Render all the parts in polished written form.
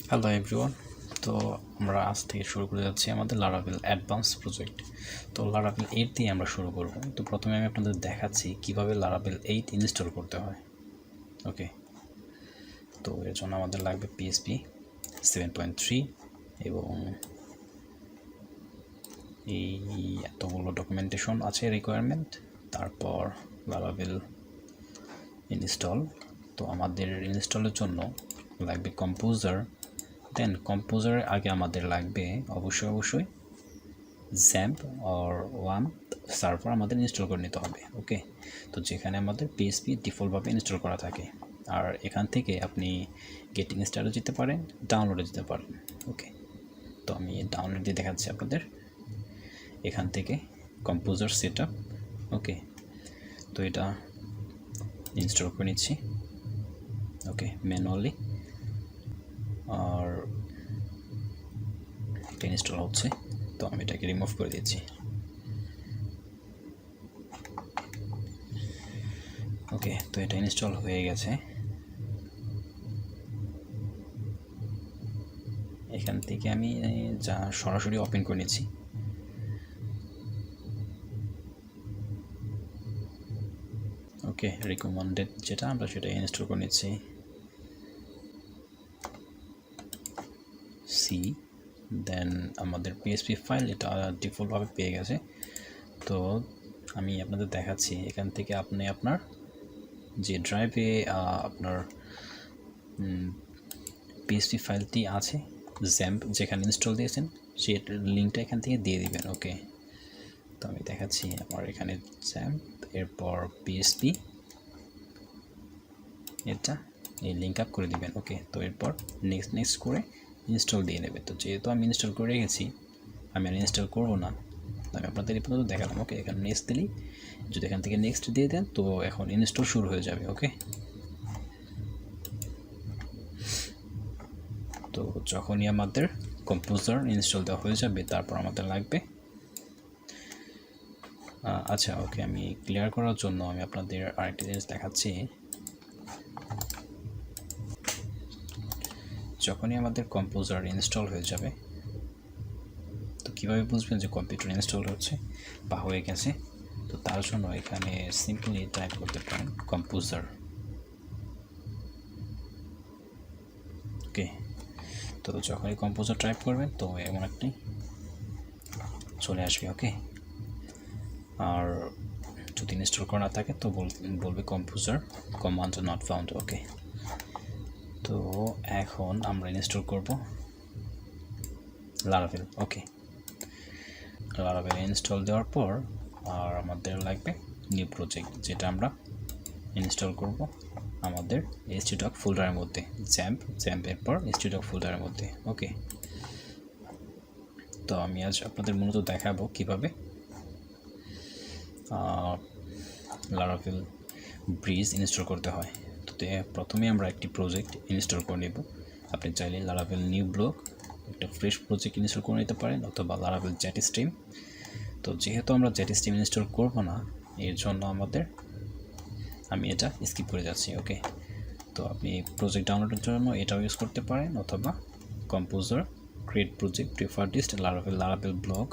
Hello everyone. তো আমরা আজ থেকে শুরু করে যাচ্ছি আমাদের লারাভেল অ্যাডভান্স প্রজেক্ট। তো লারাভেল 8 দিয়ে আমরা শুরু করব। তো প্রথমে আমি আপনাদের দেখাচ্ছি কিভাবে লারাভেল 8 ইনস্টল করতে হয়। ওকে, তো এর জন্য আমাদের লাগবে PHP 7.3 এবং এই এতগুলো ডকুমেন্টেশন আছে রিকোয়ারমেন্ট। তারপর লারাভেল ইনস্টল। তো আমাদের ইনস্টলের জন্য লাগবে কম্পোজার। দেন কম্পোজারের আগে আমাদের লাগবে অবশ্যই জ্যাম্প অর ওয়াম সার্ভার আমাদের ইনস্টল করে নিতে হবে। ওকে, তো যেখানে আমাদের PHP ডিফল্টভাবে ইনস্টল করা থাকে, আর এখান থেকে আপনি গেটিং স্টার্টে যেতে পারেন, ডাউনলোডে যেতে পারেন। ওকে, তো আমি ডাউনলোড দিয়ে দেখাচ্ছি আপনাদের। এখান থেকে কম্পোজার সেট আপ। ওকে, তো এটা ইনস্টল করে নিচ্ছি। ওকে, ম্যানুয়ালি, আর এটা ইনস্টল হচ্ছে। তো আমি এটাকে রিমুভ করে দিচ্ছি। ওকে, তো এটা ইনস্টল হয়ে গেছে। এখান থেকে আমি যা সরাসরি ওপেন করে নিচ্ছি। ওকে, রিকমেন্ডেড যেটা আমরা সেটা ইনস্টল করে নিচ্ছি। সি, দেন আমাদের PHP ফাইল এটা ডিফল্টভাবে পেয়ে গেছে। তো আমি আপনাদের দেখাচ্ছি এখান থেকে আপনি আপনার যে ড্রাইভে আপনার PHP ফাইলটি আছে, জ্যাম্প যেখানে ইনস্টল দিয়েছেন সেই লিঙ্কটা এখান থেকে দিয়ে দিবেন। ওকে, তো আমি দেখাচ্ছি আমার এখানে জ্যাম্প, এরপর PHP, এটা এই লিঙ্ক আপ করে দিবেন। ওকে, তো এরপর নেক্সট করে ইনস্টল দিয়ে নেবে। তো যেহেতু আমি ইনস্টল করে রেখেছি, আমি আর ইনস্টল করবো না, আমি আপনাদের এই পর্যন্ত দেখালাম। ওকে, এখানে নেক্সট দিলেই, যদি এখান থেকে নেক্সট দিয়ে দেন তো এখন ইনস্টল শুরু হয়ে যাবে। ওকে, তো যখনই আমাদের কম্পোজার ইনস্টল দেওয়া হয়ে যাবে তারপর আমাদের লাগবে আচ্ছা, ওকে, আমি ক্লিয়ার করার জন্য আমি আপনাদের আরেকটা জিনিস দেখাচ্ছি। যখনই আমাদের কম্পোজার ইনস্টল হয়ে যাবে, তো কীভাবে বুঝবেন যে কম্পিউটার ইনস্টল হচ্ছে বা হয়ে গেছে? তো তার জন্য এখানে সিম্পলি টাইপ করতে পারেন কম্পোজার। ওকে, তো যখনই কম্পোজার টাইপ করবেন তো এমন একটি চলে আসবে। ওকে, আর যদি ইনস্টল করা না থাকে তো বলবে কম্পোজার কমান্ড নট ফাউন্ড। ওকে, তো এখন আমরা ইনস্টল করব লারাভেল। ওকে, লারাভেল ইনস্টল দেওয়ার পর আর আমাদের লাগবে নিউ প্রজেক্ট, যেটা আমরা ইনস্টল করব আমাদের htdoc ফোল্ডারের মধ্যে, জ্যাম্পের পর htdoc ফোল্ডারের মধ্যে। ওকে, তো আমি আজ আপনাদের মূলত দেখাবো কিভাবে লারাভেল ব্রিজ ইনস্টল করতে হয়। তো প্রথমে আমরা একটি প্রজেক্ট ইনস্টল করে নেব। আপনি চাইলে লারাভেল নিউ ব্লক একটা ফ্রেশ প্রজেক্ট ইনস্টল করে নিতে পারেন, অথবা লারাভেল জেটস্ট্রিম। তো যেহেতু আমরা জেটস্ট্রিম ইনস্টল করব না, এর জন্য আমি এটা স্কিপ করে যাচ্ছি। ওকে, তো আপনি প্রজেক্ট ডাউনলোডের জন্য এটাও ইউজ করতে পারেন, অথবা composer create project prefer dist Laravel blog,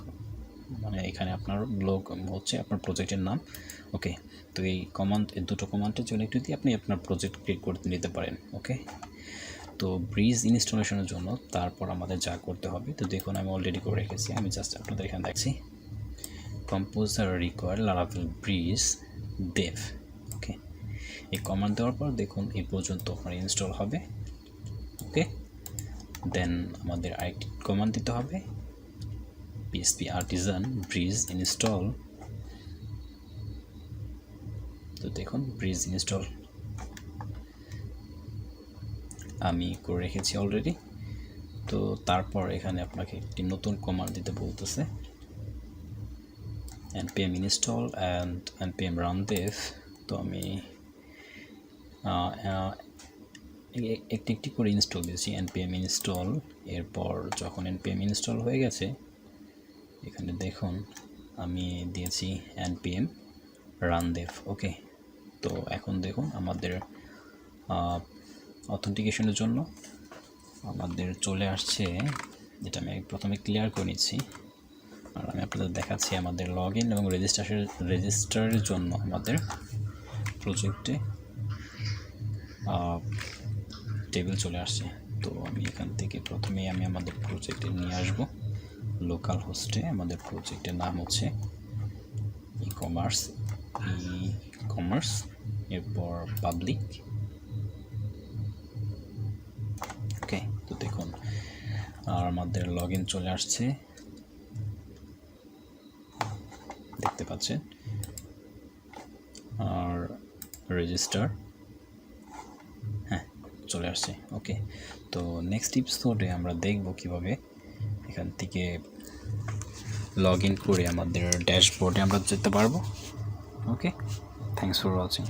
মানে এখানে আপনার ব্লগ হচ্ছে আপনার প্রজেক্টের নাম। ওকে, তো এই দুটো কমান্ডের জন্য একটু দিয়ে আপনি আপনার প্রজেক্ট ক্রিয়েট করতে নিতে পারেন। ওকে, তো ব্রিজ ইনস্টলেশনের জন্য তারপর আমাদের যা করতে হবে, তো দেখুন আমি অলরেডি করে রেখেছি, আমি জাস্ট আপনাদের এখানে দেখছি composer require Laravel breeze dev. Okay, এই কমান্ড দেওয়ার পর দেখুন এই পর্যন্ত আপনার ইনস্টল হবে। ওকে, দেন আমাদের আরেকটি কমান্ড দিতে হবে PHP আর্টিজান ব্রিজ ইনস্টল। তো দেখুন ব্রিজ ইনস্টল আমি করে রেখেছি অলরেডি। তো তারপর এখানে আপনাকে একটি নতুন কমান্ড দিতে বলতেছে npm install and npm run dev। তো আমি একটি করে ইনস্টল দিয়েছি npm install। এরপর যখন npm install হয়ে গেছে, এখানে দেখুন আমি দিয়েছি npm run dev। ওকে, তো এখন দেখুন আমাদের অথেন্টিকেশনের জন্য আমাদের চলে আসছে, যেটা আমি প্রথমে ক্লিয়ার করে নিচ্ছি, আর আমি আপনাদের দেখাচ্ছি আমাদের লগ ইন এবং রেজিস্টারের জন্য আমাদের প্রজেক্টে টেবিল চলে আসছে। তো আমি এখান থেকে প্রথমেই আমি আমাদের প্রজেক্টে নিয়ে আসব। লোকাল হোস্টে আমাদের প্রজেক্টের নাম হচ্ছে ই কমার্স, এরপর পাবলিক। ওকে, তো দেখুন আর আমাদের লগ ইন চলে আসছে, দেখতে পাচ্ছেন, আর রেজিস্টার চলে আসছে। ওকে, তো নেক্সট এপিসোডে আমরা দেখব কিভাবে এখান থেকে লগ ইন করে আমাদের ড্যাশবোর্ডে আমরা যেতে পারবো। ওকে, থ্যাংকস ফর ওয়াচিং।